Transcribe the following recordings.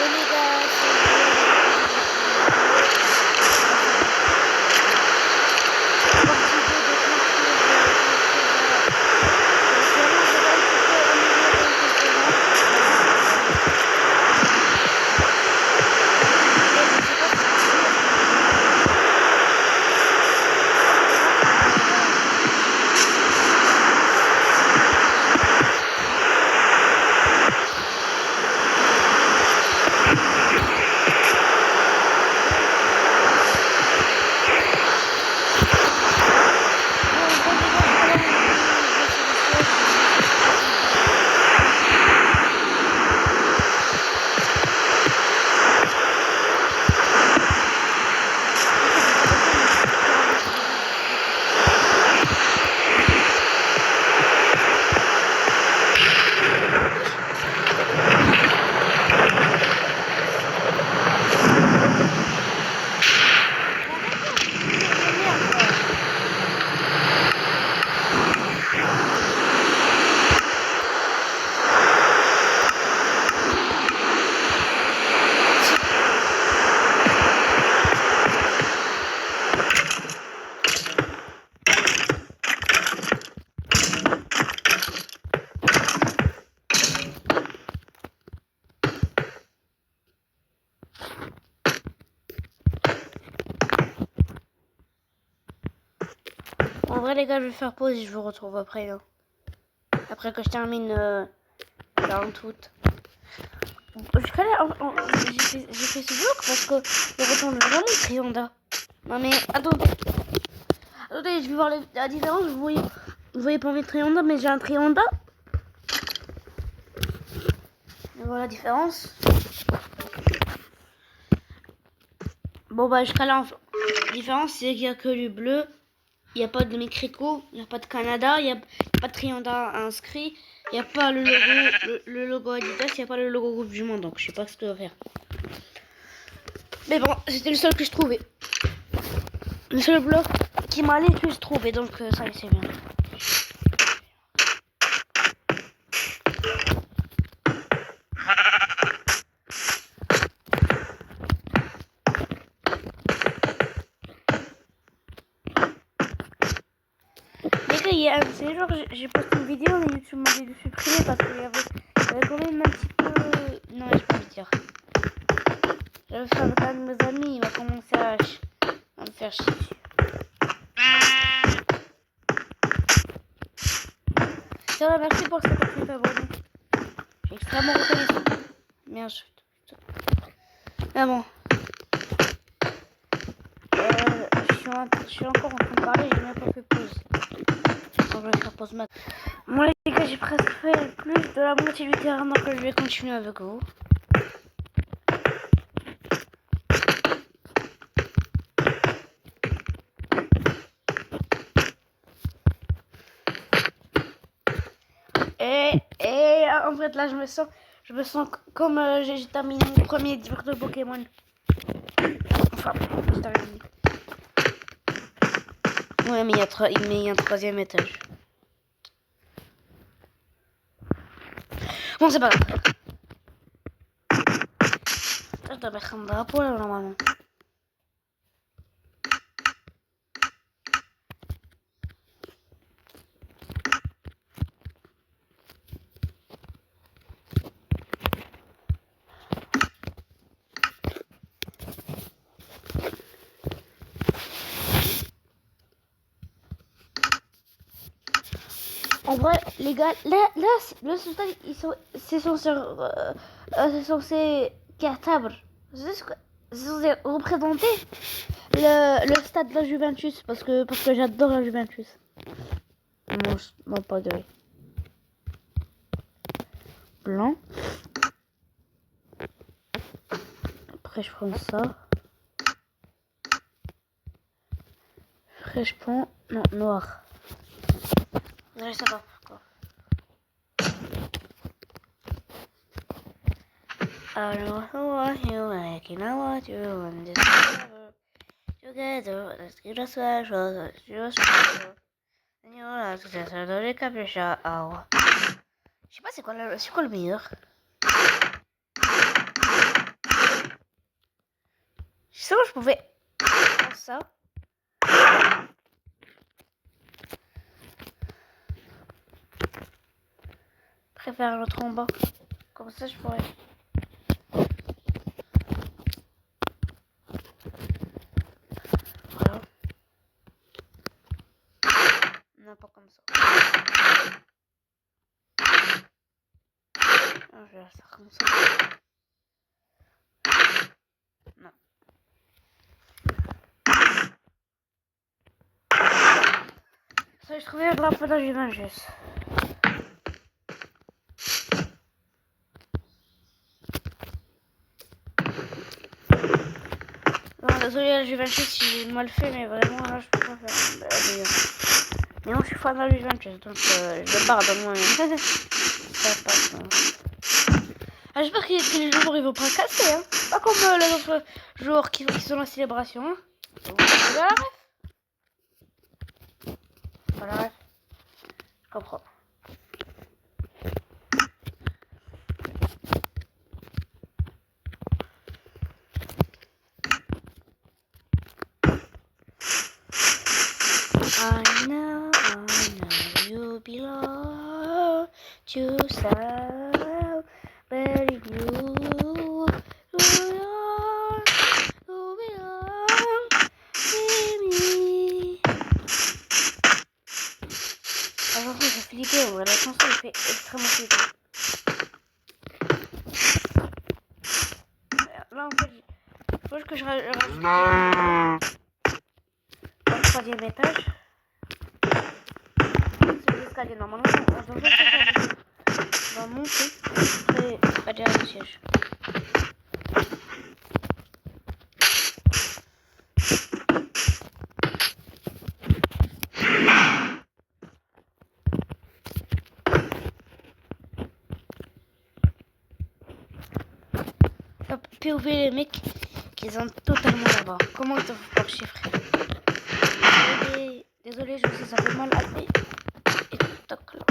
les gars, c'est Léo, on va faire partie 2 de clairement je vais un petit peu améliorer un peu le terrain. Mais je sais pas si c'est sûr. Voilà. Bon, en gros, les gars, jusqu'à là, je vais sur le siège. Je vais essayer de passer une phase de jeu. Ok, vous savez quoi, moi, je suis prêt à mettre des buts de partout. Mais arrêtez avec vos tirs de merde, là. En vrai, les gars, je vais faire pause et je vous retrouve après, hein. Après que je termine 40 août. Jusqu'à là, j'ai fait ce bloc parce que il ressemble vraiment au Trianda. Non mais attendez, attendez, je vais voir la différence. Vous voyez pas mes Trianda, mais j'ai un Trianda. Et voilà la différence. Bon bah jusqu'à là, la différence c'est qu'il n'y a que du bleu. Il n'y a pas de Mexico, il n'y a pas de Canada, il n'y a pas de Trianda inscrit. Il n'y a pas le logo Adidas, il n'y a pas le logo Coupe du Monde, donc je sais pas ce que je vais faire. Mais bon, c'était le seul que je trouvais. Le seul bloc qui m'allait que je trouvais, donc ça c'est bien. Les gars, c'est genre j'ai posté une vidéo, mais YouTube m'a dit de supprimer parce qu'il y avait quand même un petit peu... Non, je peux pas le dire. J'avais fait avec un de mes amis, il va commencer à me faire chier dessus. Tiens, merci pour 58 abonnés. Je suis extrêmement reconnaissant. Bien sûr. Mais bon. Je suis encore en train de parler, j'ai même pas fait pause. Donc je vais faire pause maintenant. Moi les gars, j'ai presque fait plus de la moitié du terrain, donc je vais continuer avec vous. Et en fait là je me sens comme j'ai terminé mon premier dur de Pokémon. Enfin, j'ai terminé. Ouais, mais il y a un troisième étage. Bon, c'est pas grave. Je dois mettre un drapeau là normalement. En vrai, les gars, là, le sultan, c'est censé cartable. C'est censé représenter le stade de la Juventus parce que j'adore la Juventus. Moi pas de blanc. Après je prends ça. Après je prends non noir. Je sais pas pourquoi. I don't know who are you making I want you and this together let's get a special let's do a special and you're a successor de les capuchons. Je sais pas c'est quoi le meilleur. sais pas, je pouvais faire ça. Je préfère l'autre en bas. Comme ça, je pourrais. Voilà. Non, pas comme ça. Non, je vais faire comme ça. Non. Ça, je trouvais le drapeau de la Juventus. Non, désolé, la Juventus, il est mal fait, mais vraiment, là, je peux pas faire meilleur. Mais non, je suis fan de la Juventus, donc je barre de moi-même. Ça passe. Ah, j'espère que les joueurs ils vont pas casser, hein. Pas comme les autres joueurs qui sont dans la célébration, hein. Vous la ref? Pas la ref. Je comprends. I know you belong to somebody new. You belong to me. Alors, j'ai flippé, on voit la chanson, elle fait extrêmement flipper. Là, en fait, il faut que je rajoute au troisième étage. C'est l'escalier, normalement, on va monter après derrière le siège. Hop, POV les mecs qui sont totalement là-bas. Comment ils te font par chiffrer? Désolé, je sais, ça fait mal à pied. Et toc là.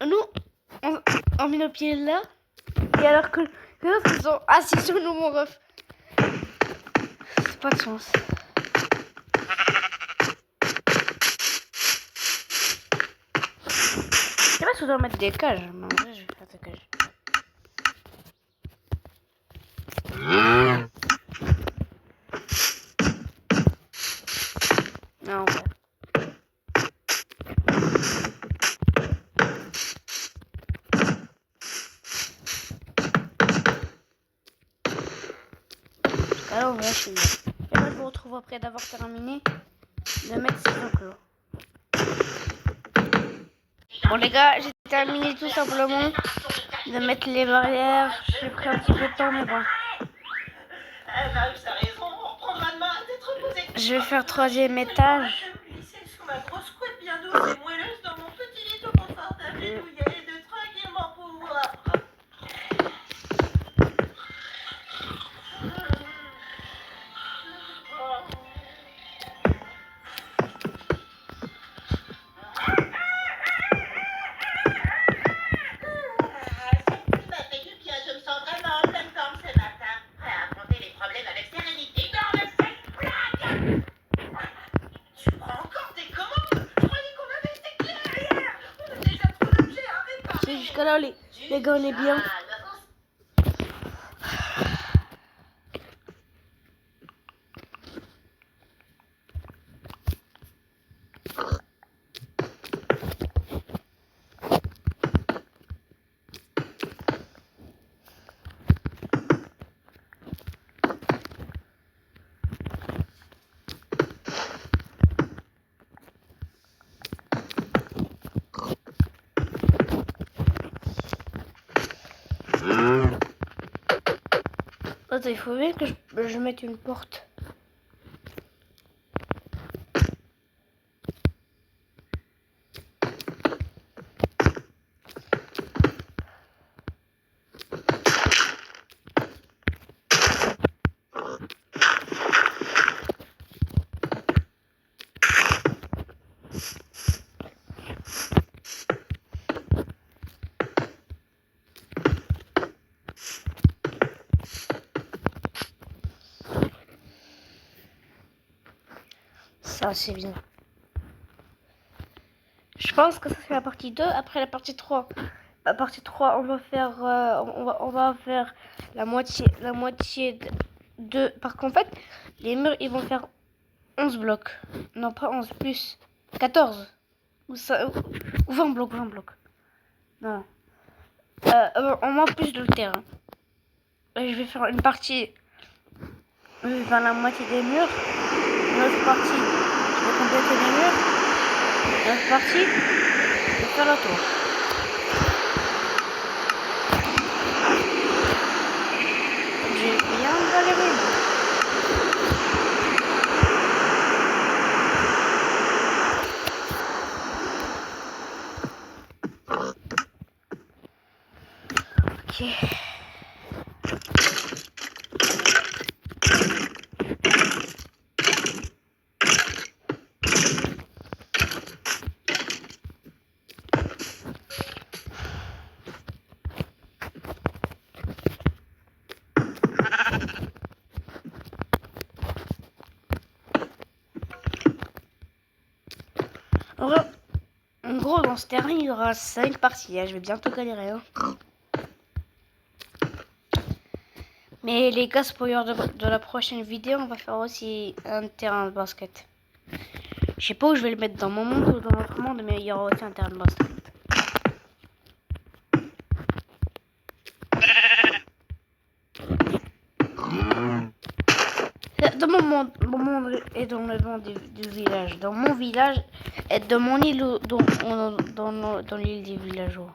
Nous, on met le pied là. Et alors que les autres, ils sont assis sur nous, mon ref. C'est pas de chance. Je sais pas si je dois mettre des cages, mais en vrai, je vais faire des cages. Non, en vrai. Alors, on va finir. Et moi, je vous retrouve après d'avoir terminé de mettre ces enclos. Bon, les gars, j'ai terminé tout simplement de mettre les barrières. J'ai pris un petit peu de temps, mais bon. Je vais faire troisième étage. Jusqu'à là, les gars, on est bien. Attends, il faut bien que je mette une porte. Ça, c'est bien. Je pense que ça, c'est la partie 2. Après la partie 3. La partie 3, on va faire, on va faire la moitié de... Parce qu'en fait, les murs, ils vont faire 11 blocs. Non, pas 11, plus 14. Ou 20 blocs, 20 blocs. Non. On a plus de terrain. Je vais faire une partie dans la moitié des murs. Une autre partie, je vais compléter les murs. Une autre partie, je vais faire la tour. J'ai bien galéré. Ok. En gros, dans ce terrain, il y aura 5 parties. Je vais bientôt galérer. Hein. Mais les gars, spoiler de la prochaine vidéo, on va faire aussi un terrain de basket. Je sais pas où je vais le mettre, dans mon monde ou dans notre monde, mais il y aura aussi un terrain de basket. Dans mon monde et dans le monde du village. Dans mon village et dans mon île, dans l'île des villageois.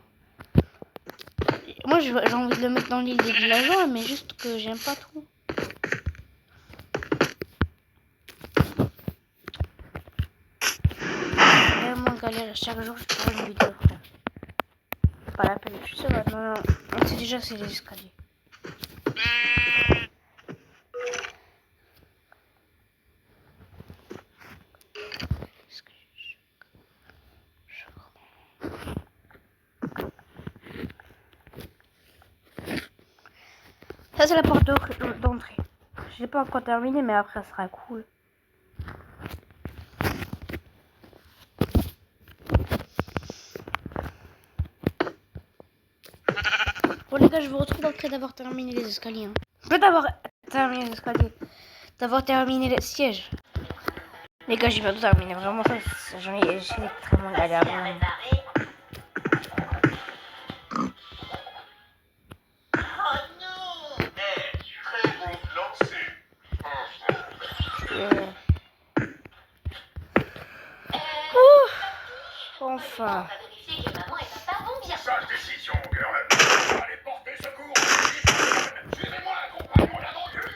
Moi, j'ai envie de le mettre dans l'île des villageois, mais juste que j'aime pas trop. Vraiment galère. Chaque jour, je fais une vidéo, frère. Pas la peine. Je sais pas, non, on sait déjà que c'est les escaliers. Ça, c'est la porte d'entrée. Je l'ai pas encore terminé, mais après, ça sera cool. Bon, les gars, je vous retrouve après d'avoir terminé les escaliers. Hein. Après d'avoir terminé les escaliers, d'avoir terminé les sièges. Les gars, j'ai bientôt terminé. Vraiment, ça, j'ai extrêmement galère. Enfin. Sage décision, girl. Allez porter secours. Suivez-moi, accompagnez-moi dans le cul.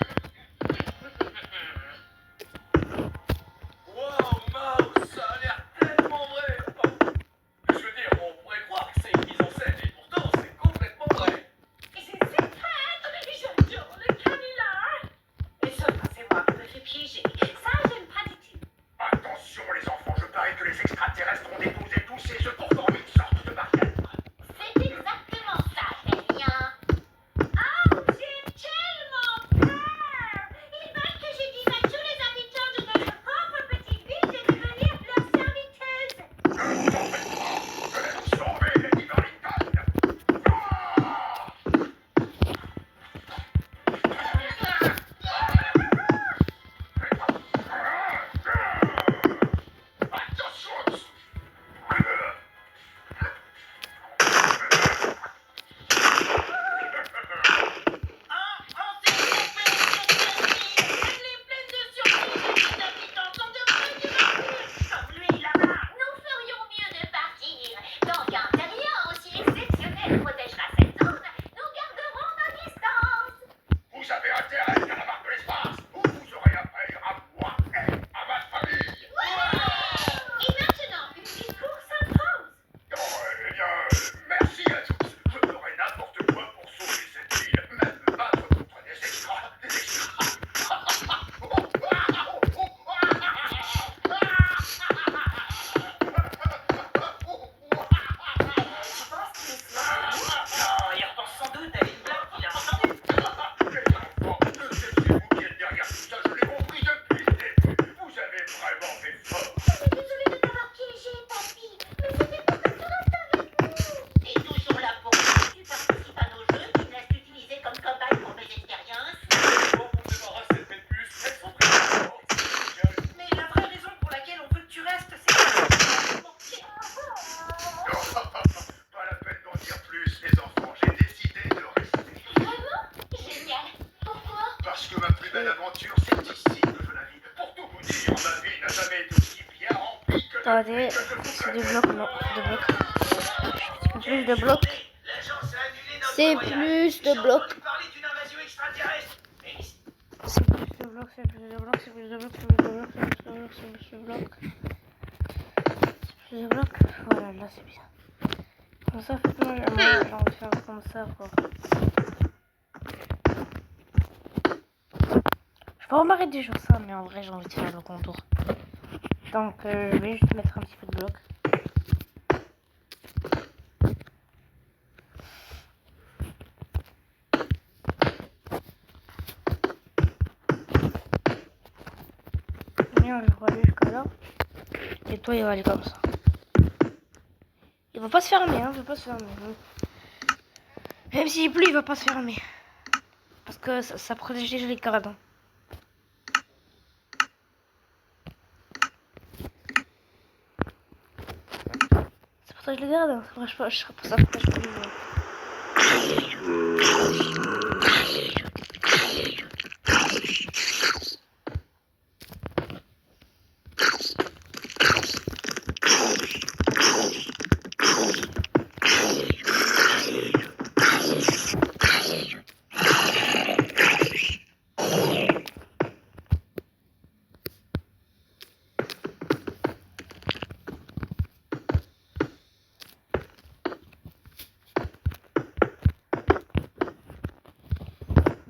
Wow, Mouse, ça a l'air tellement vrai. Je veux dire, on pourrait croire que c'est une mise en scène, et pourtant c'est complètement vrai. C'est prêtre, j'adore le canular. Mais ça, c'est moi qui me fais piéger. Ça, j'aime pas du tout. Attention les enfants, je parie que les extraterrestres ont déposé tous ces œufs pour former une sorte de barrière. C'est exactement ça, Félien. Oh, j'ai tellement peur. Ils veulent que je dise à tous les habitants de notre propre petite ville de devenir leurs serviteuses. Je vais vous sauver, Lady Burlington. Attention. Elle est pleine de surprises et les habitants sont devenus du vampire, comme lui là-bas. Nous ferions mieux de partir. Tant qu'un terrien aussi exceptionnel protégera cette zone, nous garderons nos distances. Vous avez intérêt à la marque de l'espace, ou vous aurez affaire à moi et à ma famille. Et maintenant, une petite course s'impose. Eh bien, merci à tous. Je ferai n'importe quoi pour sauver cette ville, même battre contre des extras. Des extras. Je pense qu'il se moque. Non, il repense sans doute à une blague qu'il a entendue. Les enfants, belle aventure, c'est ici que je la vis. Pour tout vous dire, ma vie n'a jamais été aussi bien remplie que Attendez, depuis que je suis c'est venu. des blocs, non, de blocs. Plus de blocs. L'agence a annulé notre C'est voyage. plus de J'ai blocs. entendu parler d'une invasion extraterrestre. Mais C'est plus de blocs, c'est plus de blocs, c'est plus de blocs, c'est plus de blocs, c'est plus de blocs, c'est plus de blocs. C'est plus de blocs. Voilà, là c'est bien. Comme ça, faites-moi, j'ai envie de faire comme ça, quoi. Je peux m'arrêter sur ça, mais en vrai, j'ai envie de faire le contour. Donc, je vais juste mettre un petit peu de blocs. Bien, je vais aller jusqu'à là. Et toi, il va aller comme ça. Il va pas se fermer, hein, il va pas se fermer. Même s'il pleut, il va pas se fermer. Parce que ça protège déjà les carades. Ça protège les carades, ça protège pas, ça protège pas les carades.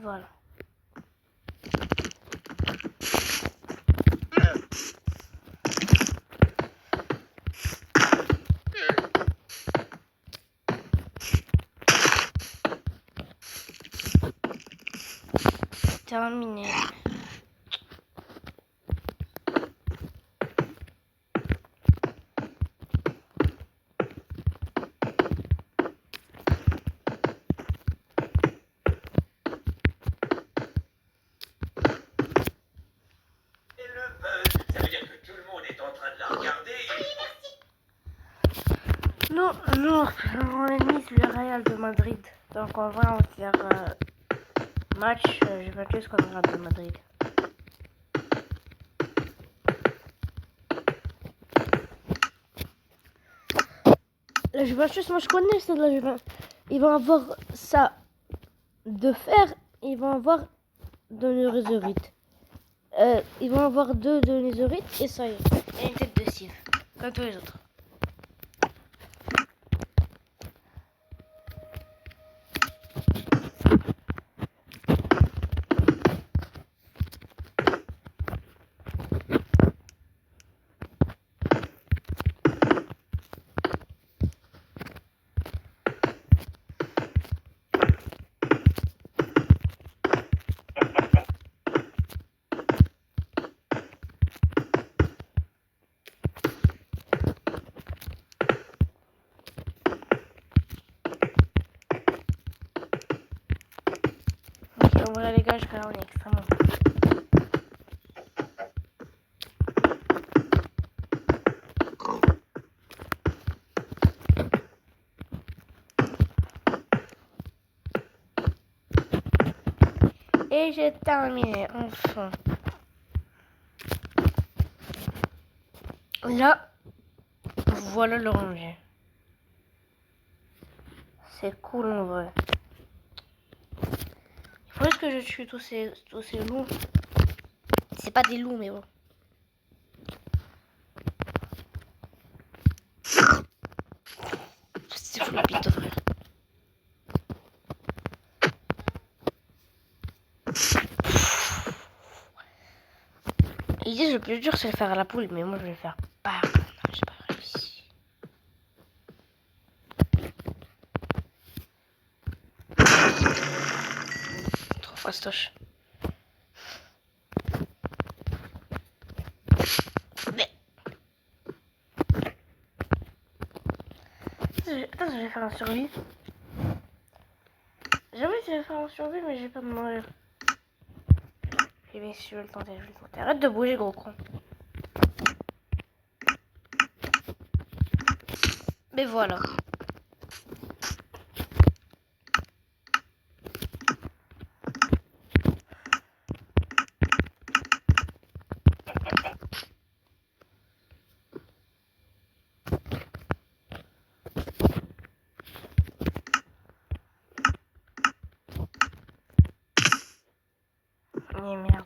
Voilà. Terminé. ça veut dire que tout le monde est en train de la regarder. Non, on est mis sur le Real de Madrid. Donc on va faire match Juventus contre le Real de Madrid. La Juventus, moi je connais ça de la Juventus. Ils vont avoir ça de fer, ils vont avoir de nézérite. Ils vont avoir deux de nézérite et ça y est. Et une tête de cire, comme tous les autres. Ok, voilà les gars, jusqu'à là on est extrêmement. Et j'ai terminé, enfin. Là, voilà le rangé. C'est cool en vrai. Il faudrait que je tue tous ces loups. C'est pas des loups, mais bon. C'est fou la pite, frère. Ils disent le plus dur c'est le faire à la poule, mais moi je vais le faire pas. Non, j'ai pas réussi. Trop fastoche. Mais... Attends, je vais faire un survie. Jamais je vais faire un survie, mais j'ai pas de mourir. Eh bien, si je veux le tenter, je vais le tenter. Arrête de bouger, gros con. Mais voilà. Mais merde.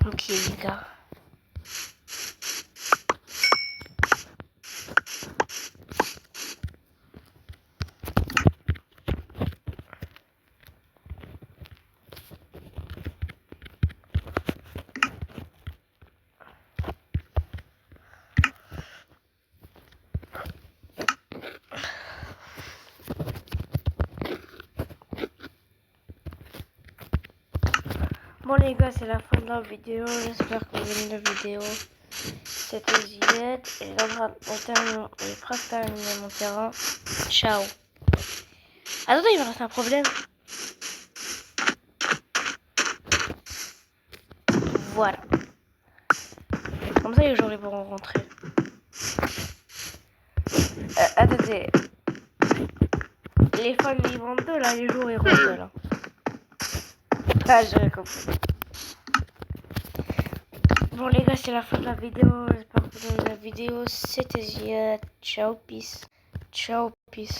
Ok les gars. Bon les gars, c'est la fin de la vidéo. J'espère que vous aimez la vidéo. C'était Zied. Et il est presque terminé mon terrain. Ciao. Attends, il me reste un problème. Voilà. Comme ça, les jours ils pourront rentrer. Attendez. Les fans ils vendent deux là, les jours ils rentrent là. Ah, j'ai compris. Bon les gars, c'est la fin de la vidéo. J'espère que vous aimez la vidéo. C'était Zied. Ciao, peace. Ciao, peace.